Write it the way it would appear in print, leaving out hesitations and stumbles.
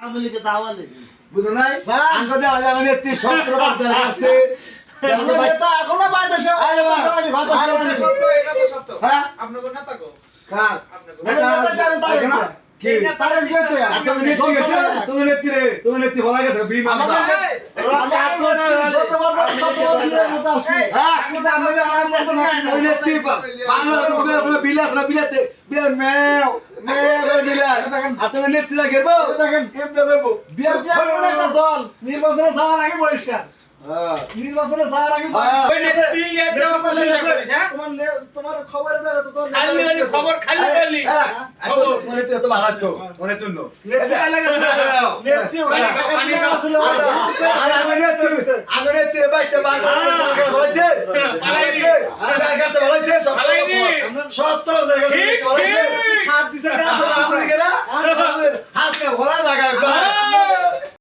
আমলিকে দাওয়ালে বুঝো নাই আঙ্গ দেওয়া যাবে না 17 বার্তা আসছে নেতা এখনো বাইরে সে সত্য এটা তো সত্য হ্যাঁ আপনার কোন নেতা গো কার কি তারে দিতে তুমি নেত্রী বলা গেছে বিমা তুমি নেত্রী বাংলা ঢুকতে আসলে বিলাস না বিলাতে বিলা মেও মেও বিলাস আর তুমি নেত্রীরা গেবো দেখেন কেমনে করবো বিএনপি একটা দল নির্বাচনে যাওয়ার আগে বহিষ্কার নির্বাচনে যাওয়ার আগে ওই নেত্রী নিয়ে একটা প্রশ্ন করিস হ্যাঁ তোমার খবরে দেবে তো তোমার খালি মানে খবর খালি বললি খবর তোমার নেত্রী তো ভালো তো তোমার জন্য নেত্রী আমি নেত্রী বাইতে বাংলা হয়েছে সত্তর ঠিক ঠিক সাত দিছে হাসকে ভরা জায়গা